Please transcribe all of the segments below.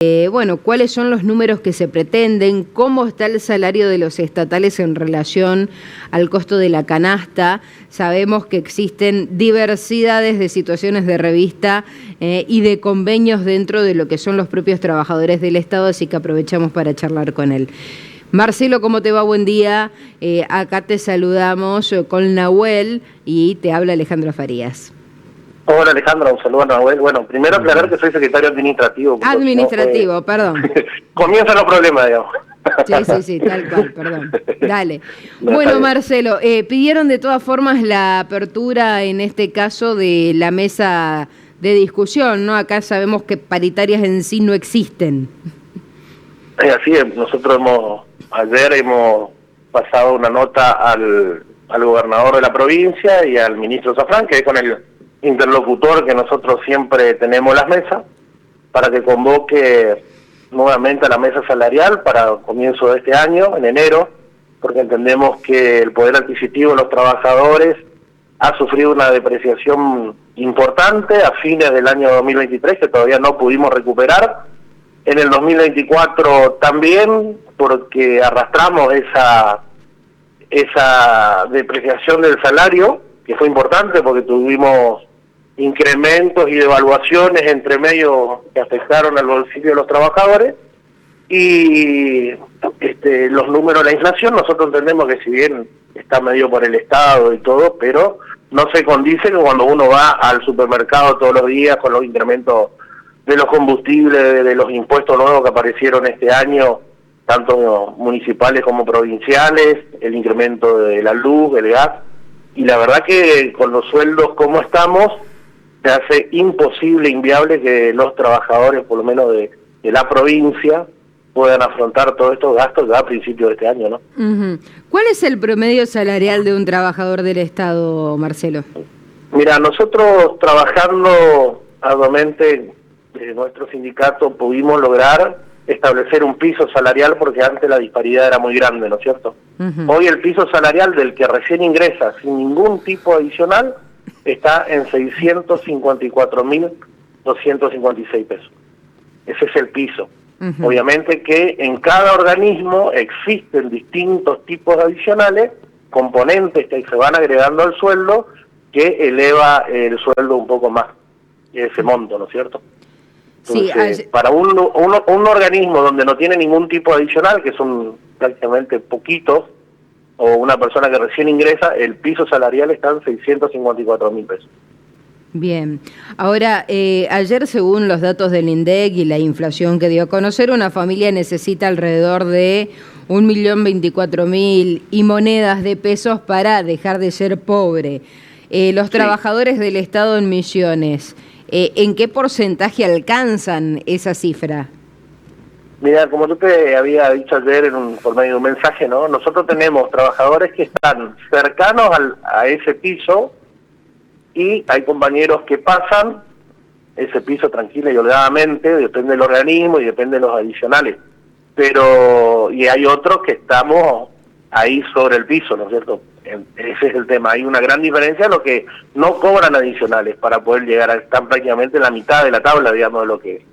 Bueno, ¿cuáles son los números que se pretenden? ¿Cómo está el salario de los estatales en relación al costo de la canasta? Sabemos que existen diversidades de situaciones de revista y de convenios dentro de lo que son los propios trabajadores del Estado, así que aprovechamos para charlar con él. Marcelo, ¿cómo te va? Buen día. Acá te saludamos con Nahuel y te habla Alejandra Farías. Hola Alejandra, un saludo a Nahuel. Bueno, primero aclarar que soy secretario administrativo. Administrativo, no, perdón. Comienzan los problemas, digamos. Sí, tal cual, perdón. Dale. Bueno, Marcelo, pidieron de todas formas la apertura, en este caso, de la mesa de discusión, ¿no? Acá sabemos que paritarias en sí no existen. Así es, nosotros ayer hemos pasado una nota al gobernador de la provincia y al ministro Zafrán, que es con el interlocutor que nosotros siempre tenemos las mesas, para que convoque nuevamente a la mesa salarial para comienzo de este año, en enero, porque entendemos que el poder adquisitivo de los trabajadores ha sufrido una depreciación importante a fines del año 2023, que todavía no pudimos recuperar. En el 2024 también, porque arrastramos esa depreciación del salario, que fue importante porque tuvimos incrementos y devaluaciones entre medio que afectaron al bolsillo de los trabajadores, y los números de la inflación, nosotros entendemos que si bien está medio por el Estado y todo, pero no se condice con cuando uno va al supermercado todos los días con los incrementos de los combustibles, de los impuestos nuevos que aparecieron este año, tanto municipales como provinciales, el incremento de la luz, del gas, y la verdad que con los sueldos como estamos, se hace imposible, inviable que los trabajadores, por lo menos de la provincia, puedan afrontar todos estos gastos ya a principios de este año, ¿no? ¿Cuál es el promedio salarial de un trabajador del Estado, Marcelo? Mira, nosotros trabajando arduamente desde nuestro sindicato pudimos lograr establecer un piso salarial porque antes la disparidad era muy grande, ¿no es cierto? Hoy el piso salarial del que recién ingresa sin ningún tipo adicional está en 654.256 pesos. Ese es el piso. Obviamente que en cada organismo existen distintos tipos adicionales, componentes que se van agregando al sueldo, que eleva el sueldo un poco más, ese monto, ¿no es cierto? Entonces, sí, para un organismo donde no tiene ningún tipo adicional, que son prácticamente poquitos, o una persona que recién ingresa, el piso salarial está en 654.000 pesos. Bien. Ahora, ayer, según los datos del INDEC y la inflación que dio a conocer, una familia necesita alrededor de 1.024.000 y monedas de pesos para dejar de ser pobre. Los trabajadores del Estado en Misiones, ¿en qué porcentaje alcanzan esa cifra? Mira, como tú te había dicho ayer por medio de un mensaje, ¿no? Nosotros tenemos trabajadores que están cercanos a ese piso y hay compañeros que pasan ese piso tranquila y holgadamente, depende del organismo y depende de los adicionales. Y hay otros que estamos ahí sobre el piso, ¿no es cierto? Ese es el tema. Hay una gran diferencia en lo que no cobran adicionales para poder llegar a estar prácticamente en la mitad de la tabla, digamos, de lo que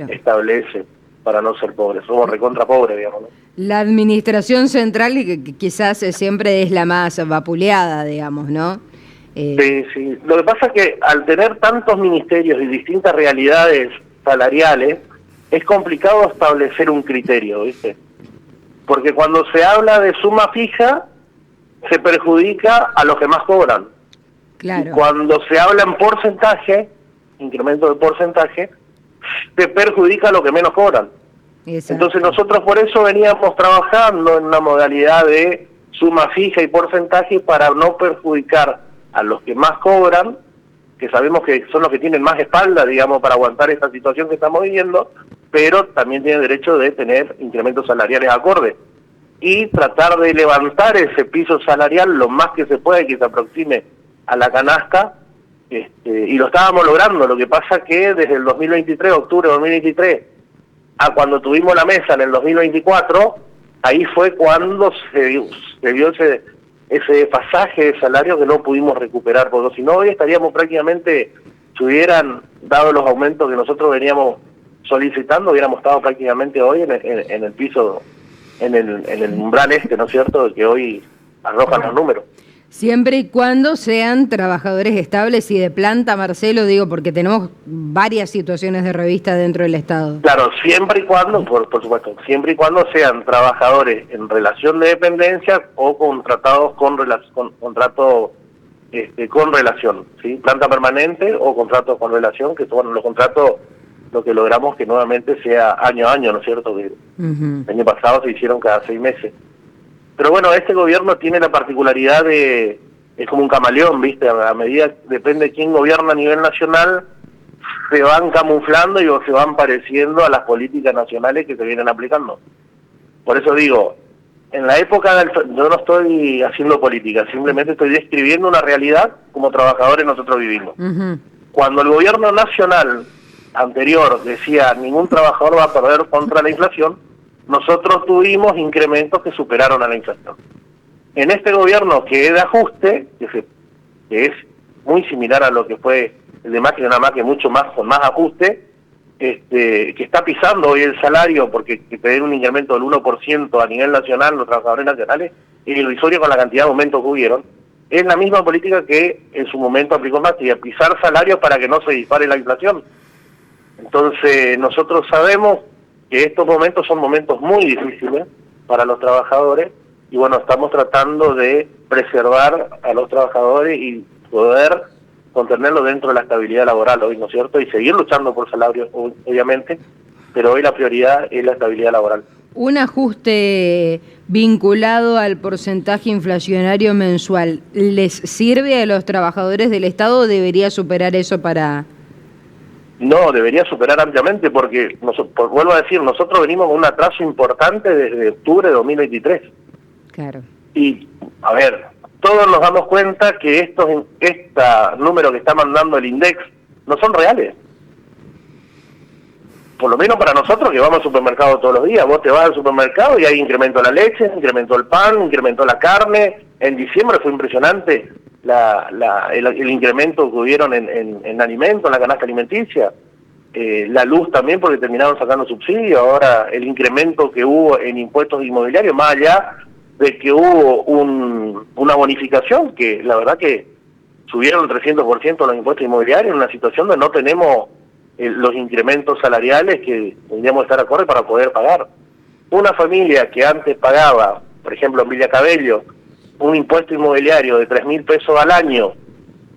establece para no ser pobres. Somos recontra pobres, digamos, ¿no? La administración central que quizás siempre es la más vapuleada, digamos, ¿no? Sí. Lo que pasa es que al tener tantos ministerios y distintas realidades salariales, es complicado establecer un criterio, ¿viste? Porque cuando se habla de suma fija, se perjudica a los que más cobran. Claro. Y cuando se habla en porcentaje, incremento de porcentaje, se perjudica a los que menos cobran. Exacto. Entonces nosotros por eso veníamos trabajando en una modalidad de suma fija y porcentaje para no perjudicar a los que más cobran, que sabemos que son los que tienen más espalda, digamos, para aguantar esta situación que estamos viviendo, pero también tienen derecho de tener incrementos salariales acordes. Y tratar de levantar ese piso salarial lo más que se pueda y que se aproxime a la canasta, y lo estábamos logrando. Lo que pasa que desde el 2023, octubre de 2023, a cuando tuvimos la mesa en el 2024, ahí fue cuando se vio ese desfasaje de salario que no pudimos recuperar, porque si no hoy estaríamos prácticamente, si hubieran dado los aumentos que nosotros veníamos solicitando, hubiéramos estado prácticamente hoy en el piso, en el umbral ¿no es cierto?, que hoy arrojan los números. Siempre y cuando sean trabajadores estables y de planta, Marcelo, digo, porque tenemos varias situaciones de revista dentro del Estado. Claro, siempre y cuando, por supuesto, siempre y cuando sean trabajadores en relación de dependencia o contratados con contrato con relación, ¿sí? Planta permanente o contrato con relación, que son los contratos, lo que logramos que nuevamente sea año a año, ¿no es cierto? Que el año pasado se hicieron cada 6 meses. Pero bueno, este gobierno tiene la particularidad de, es como un camaleón, ¿viste? A medida, depende de quién gobierna a nivel nacional, se van camuflando y se van pareciendo a las políticas nacionales que se vienen aplicando. Por eso digo, en la época yo no estoy haciendo política, simplemente estoy describiendo una realidad como trabajadores nosotros vivimos. Cuando el gobierno nacional anterior decía ningún trabajador va a perder contra la inflación, nosotros tuvimos incrementos que superaron a la inflación. En este gobierno que es de ajuste, que es muy similar a lo que fue el de Macri, nada más que mucho más, con más ajuste, que está pisando hoy el salario porque que te den un incremento del 1% a nivel nacional, los trabajadores nacionales, y irrisorio con la cantidad de aumentos que hubieron, es la misma política que en su momento aplicó Macri, a pisar salarios para que no se dispare la inflación. Entonces nosotros sabemos que estos momentos son momentos muy difíciles para los trabajadores y bueno, estamos tratando de preservar a los trabajadores y poder contenerlo dentro de la estabilidad laboral hoy, ¿no es cierto? Y seguir luchando por salarios, obviamente, pero hoy la prioridad es la estabilidad laboral. Un ajuste vinculado al porcentaje inflacionario mensual, ¿les sirve a los trabajadores del Estado o debería superar eso para...? No, debería superar ampliamente porque, vuelvo a decir, nosotros venimos con un atraso importante desde octubre de 2023. Claro. Y, a ver, todos nos damos cuenta que estos números que está mandando el INDEX no son reales. Por lo menos para nosotros que vamos al supermercado todos los días. Vos te vas al supermercado y hay incremento la leche, incrementó el pan, incrementó la carne. En diciembre fue impresionante el incremento que hubieron en alimentos, en la canasta alimenticia. La luz también, porque terminaron sacando subsidios. Ahora el incremento que hubo en impuestos inmobiliarios, más allá de que hubo una bonificación, que la verdad que subieron el 300% los impuestos inmobiliarios en una situación donde no tenemos los incrementos salariales que tendríamos que estar acorde para poder pagar. Una familia que antes pagaba, por ejemplo en Villa Cabello, un impuesto inmobiliario de 3.000 pesos al año,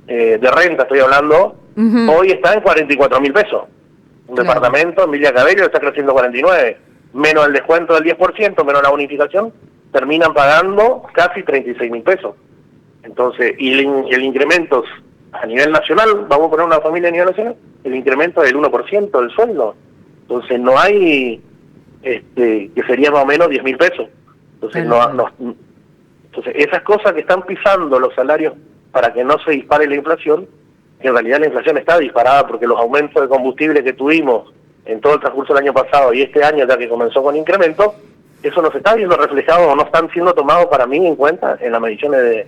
de renta estoy hablando, hoy está en 44.000 pesos. Un departamento en Villa Cabello está creciendo 49, menos el descuento del 10%, menos la bonificación, terminan pagando casi 36.000 pesos. Entonces, y el incremento a nivel nacional, vamos a poner una familia a nivel nacional, el incremento del 1% del sueldo. Entonces no hay, que sería más o menos 10.000 pesos. Entonces entonces esas cosas que están pisando los salarios para que no se dispare la inflación, que en realidad la inflación está disparada porque los aumentos de combustible que tuvimos en todo el transcurso del año pasado y este año ya que comenzó con incremento, eso no se está viendo reflejado o no están siendo tomados para mí en cuenta en las mediciones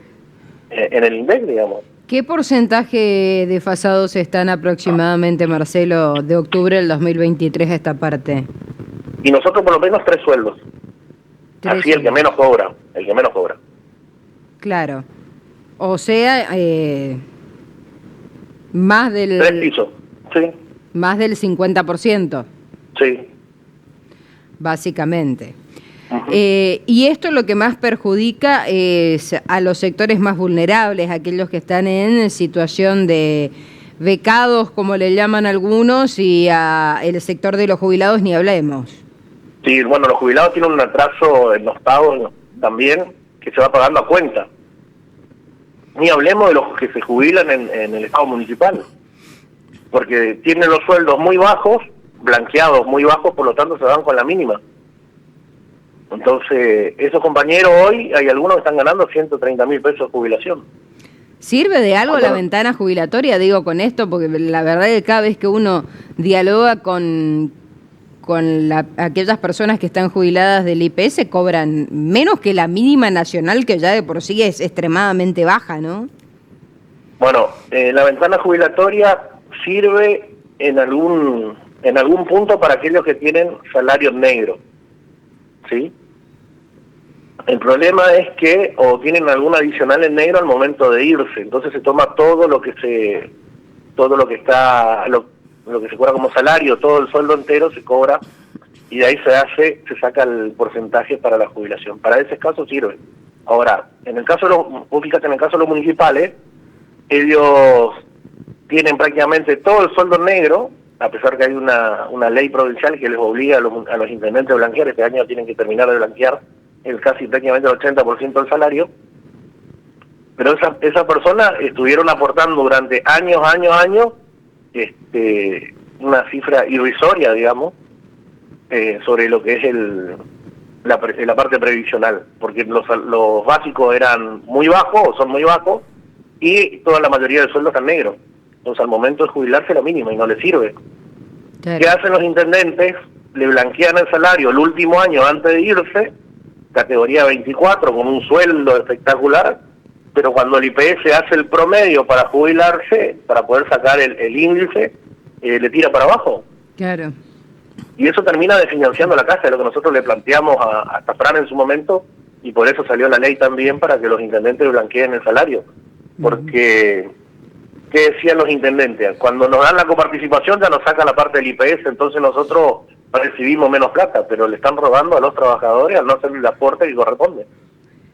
en el INDEC, digamos. ¿Qué porcentaje desfasados están aproximadamente, Marcelo, de octubre del 2023 a esta parte? Y nosotros por lo menos 3 sueldos. Así el que menos cobra, Claro. O sea, más del... 3 pisos, sí. Más del 50%. Sí. Básicamente. Y esto lo que más perjudica es a los sectores más vulnerables, aquellos que están en situación de becados, como le llaman algunos, y a el sector de los jubilados ni hablemos. Sí, bueno, los jubilados tienen un atraso en los pagos también, que se va pagando a cuenta. Ni hablemos de los que se jubilan en el Estado municipal, porque tienen los sueldos muy bajos, blanqueados muy bajos, por lo tanto se van con la mínima. Entonces, esos compañeros hoy, hay algunos que están ganando 130.000 pesos de jubilación. ¿Sirve de algo la ventana jubilatoria? Digo con esto, porque la verdad es que cada vez que uno dialoga con aquellas personas que están jubiladas del IPS, cobran menos que la mínima nacional, que ya de por sí es extremadamente baja, ¿no? Bueno, la ventana jubilatoria sirve en algún en algún punto para aquellos que tienen salarios negros, ¿sí? El problema es que o tienen algún adicional en negro al momento de irse, entonces se toma todo lo que está, lo que se cobra como salario, todo el sueldo entero se cobra y de ahí se saca el porcentaje para la jubilación. Para ese caso sirve. Ahora, en el caso de los municipales, ellos tienen prácticamente todo el sueldo negro, a pesar que hay una ley provincial que les obliga a los intendentes a blanquear. Este año tienen que terminar de blanquear casi prácticamente el 80% del salario, pero esas personas estuvieron aportando durante años, una cifra irrisoria, digamos, sobre lo que es la parte previsional, porque los básicos eran muy bajos, o son muy bajos, y toda la mayoría del sueldo están negros. Entonces al momento de jubilarse la mínima y no le sirve. Claro. ¿Qué hacen los intendentes? Le blanquean el salario el último año antes de irse, categoría 24, con un sueldo espectacular, pero cuando el IPS hace el promedio para jubilarse, para poder sacar el índice, le tira para abajo. Claro. Y eso termina desfinanciando la casa, de lo que nosotros le planteamos a Zafrán en su momento, y por eso salió la ley también para que los intendentes blanqueen el salario. Porque, ¿qué decían los intendentes? Cuando nos dan la coparticipación ya nos sacan la parte del IPS, entonces nosotros recibimos menos plata, pero le están robando a los trabajadores al no hacer el aporte que corresponde.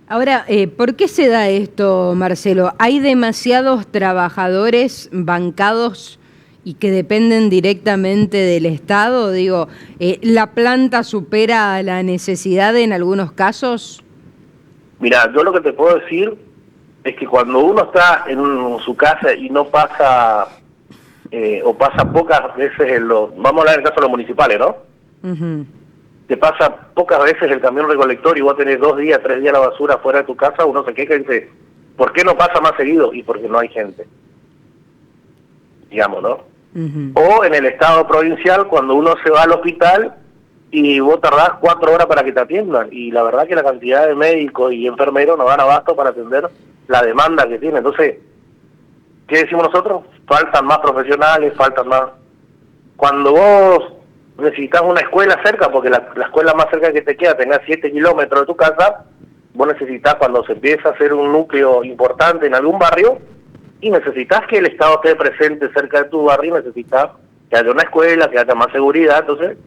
Ahora, ¿por qué se da esto, Marcelo? ¿Hay demasiados trabajadores bancados y que dependen directamente del Estado? Digo, ¿la planta supera la necesidad en algunos casos? Mira, yo lo que te puedo decir es que cuando uno está en su casa y no pasa, o pasa pocas veces vamos a hablar en el caso de los municipales, ¿no? Uh-huh. Te pasa pocas veces el camión recolector y vos tenés 2 días, 3 días la basura fuera de tu casa, uno se queja y dice, ¿por qué no pasa más seguido? Y porque no hay gente, digamos, ¿no? Uh-huh. O en el estado provincial, cuando uno se va al hospital y vos tardás 4 horas para que te atiendan, y la verdad que la cantidad de médicos y enfermeros no dan abasto para atender la demanda que tiene. Entonces, ¿qué decimos nosotros? Faltan más profesionales, faltan más. Cuando vos necesitas una escuela cerca, porque la escuela más cerca que te queda tenga 7 kilómetros de tu casa, vos necesitas, cuando se empieza a hacer un núcleo importante en algún barrio, y necesitas que el Estado esté presente cerca de tu barrio, necesitas que haya una escuela, que haya más seguridad. Entonces,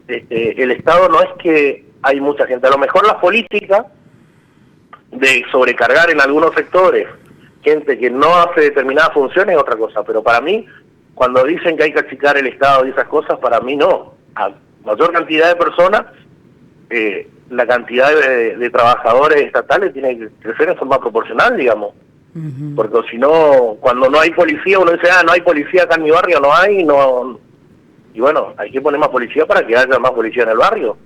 el Estado no es que hay mucha gente, a lo mejor la política de sobrecargar en algunos sectores gente que no hace determinadas funciones es otra cosa, pero para mí, cuando dicen que hay que achicar el Estado y esas cosas, para mí no. A mayor cantidad de personas, la cantidad de trabajadores estatales tiene que crecer en forma proporcional, digamos. Uh-huh. Porque si no, cuando no hay policía, uno dice, no hay policía acá en mi barrio, no hay, no. Y bueno, hay que poner más policía para que haya más policía en el barrio.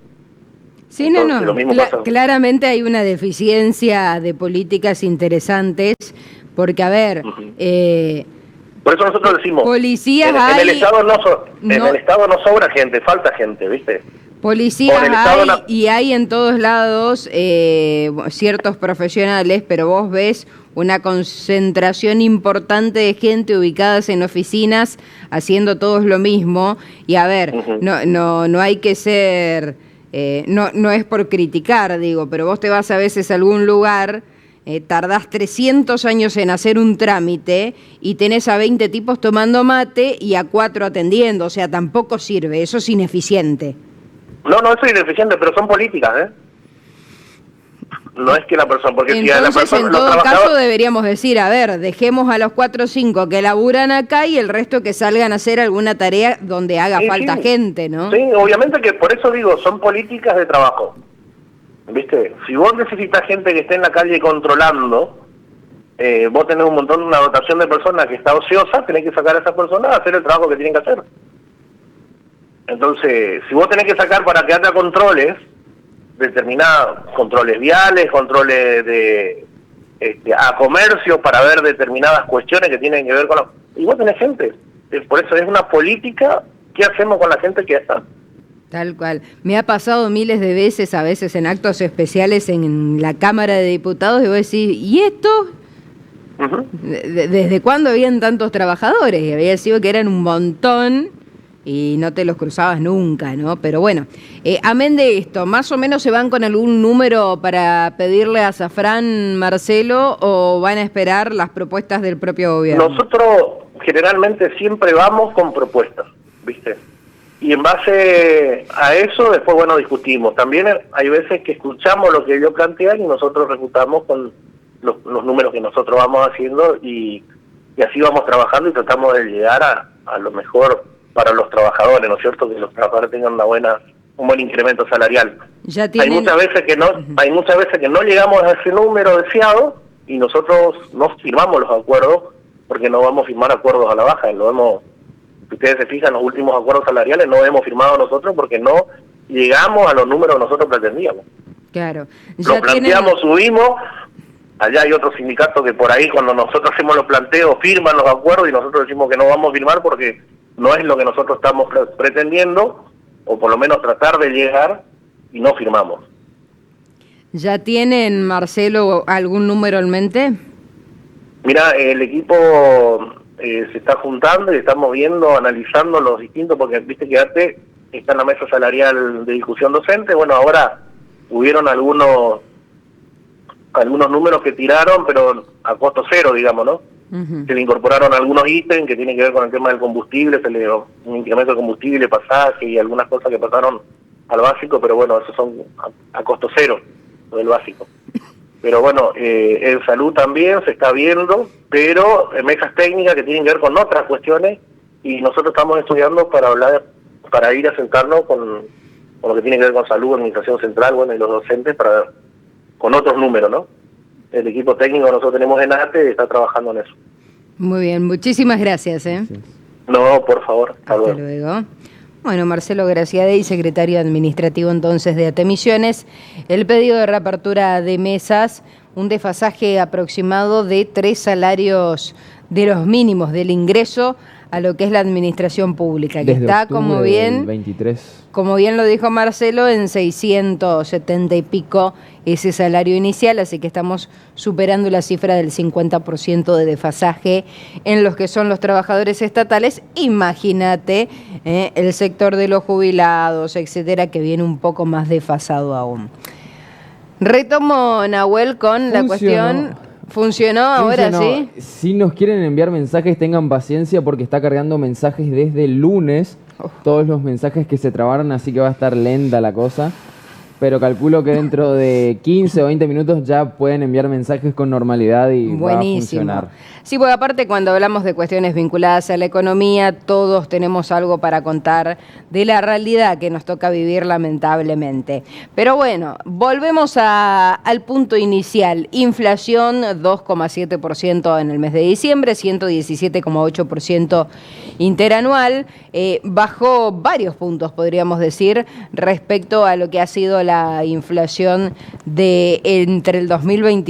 Sí, entonces, claramente hay una deficiencia de políticas interesantes, porque a ver... Uh-huh. Por eso nosotros decimos, policías en el Estado el Estado no sobra gente, falta gente, ¿viste? Policías hay y hay en todos lados ciertos profesionales, pero vos ves una concentración importante de gente ubicadas en oficinas haciendo todos lo mismo. Y a ver, uh-huh. no hay que ser, no es por criticar, digo, pero vos te vas a veces a algún lugar, tardás 300 años en hacer un trámite y tenés a 20 tipos tomando mate y a 4 atendiendo, o sea, tampoco sirve, eso es ineficiente. No, eso es ineficiente, pero son políticas, ¿eh? No es que la persona... Porque entonces, si la persona, en todo caso, deberíamos decir, a ver, dejemos a los 4 o 5 que laburan acá y el resto que salgan a hacer alguna tarea donde haga falta gente, ¿no? Sí, obviamente que por eso digo, son políticas de trabajo. ¿Viste? Si vos necesitas gente que esté en la calle controlando, vos tenés una dotación de personas que está ociosa, tenés que sacar a esas personas a hacer el trabajo que tienen que hacer. Entonces, si vos tenés que sacar para que haya controles, determinados controles viales, controles a comercio, para ver determinadas cuestiones que tienen que ver con y vos tenés gente. Por eso es una política. ¿Qué hacemos con la gente que está? Tal cual. Me ha pasado miles de veces, a veces en actos especiales en la Cámara de Diputados, y vos decís, ¿y esto? Uh-huh. ¿Desde cuándo habían tantos trabajadores? Y había sido que eran un montón, y no te los cruzabas nunca, ¿no? Pero bueno, amén de esto, ¿más o menos se van con algún número para pedirle a Azafrán, Marcelo, o van a esperar las propuestas del propio gobierno? Nosotros generalmente siempre vamos con propuestas, ¿viste? Y en base a eso, después, bueno, discutimos. También hay veces que escuchamos lo que ellos plantean y nosotros refutamos con los números que nosotros vamos haciendo y así vamos trabajando y tratamos de llegar a lo mejor para los trabajadores, ¿no es cierto? Que los trabajadores tengan un buen incremento salarial. Ya tienen... Hay muchas veces que no llegamos a ese número deseado y nosotros no firmamos los acuerdos porque no vamos a firmar acuerdos a la baja. Si ustedes se fijan, los últimos acuerdos salariales no hemos firmado nosotros porque no llegamos a los números que nosotros pretendíamos. Claro. Lo planteamos, subimos. Allá hay otros sindicatos que por ahí cuando nosotros hacemos los planteos firman los acuerdos y nosotros decimos que no vamos a firmar porque no es lo que nosotros estamos pretendiendo, o por lo menos tratar de llegar, y no firmamos. ¿Ya tienen, Marcelo, algún número en mente? Mira, el equipo se está juntando y estamos viendo, analizando los distintos, porque viste que antes está en la mesa salarial de discusión docente. Bueno, ahora hubieron algunos números que tiraron, pero a costo cero, digamos, ¿no? Se le incorporaron algunos ítems que tienen que ver con el tema del combustible, se le dio un incremento de combustible, pasaje y algunas cosas que pasaron al básico, pero bueno, esos son a costo cero, lo del básico. Pero bueno, en salud también se está viendo, pero en mesas técnicas que tienen que ver con otras cuestiones, y nosotros estamos estudiando para ir a sentarnos con lo que tiene que ver con salud, administración central, bueno, y los docentes, con otros números, ¿no? El equipo técnico que nosotros tenemos en ATE está trabajando en eso. Muy bien, muchísimas gracias. No, por favor, hasta luego. Bueno, Marcelo Graciadei, secretario administrativo entonces de ATE Misiones, el pedido de reapertura de mesas, un desfasaje aproximado de 3 salarios de los mínimos del ingreso a lo que es la administración pública, que desde está como bien, 23. Como bien lo dijo Marcelo, en 670 y pico ese salario inicial, así que estamos superando la cifra del 50% de desfasaje en los que son los trabajadores estatales. Imagínate el sector de los jubilados, etcétera, que viene un poco más desfasado aún. Retomo, Nahuel, con la cuestión... ¿Funcionó ahora, sí? Si nos quieren enviar mensajes, tengan paciencia porque está cargando mensajes desde el lunes. Todos los mensajes que se trabaron, así que va a estar lenta la cosa. Pero calculo que dentro de 15 o 20 minutos ya pueden enviar mensajes con normalidad y va a funcionar. Sí, porque aparte cuando hablamos de cuestiones vinculadas a la economía, todos tenemos algo para contar de la realidad que nos toca vivir lamentablemente. Pero bueno, volvemos al punto inicial. Inflación 2,7% en el mes de diciembre, 117,8% interanual. Bajó varios puntos, podríamos decir, respecto a lo que ha sido la inflación de entre el 2020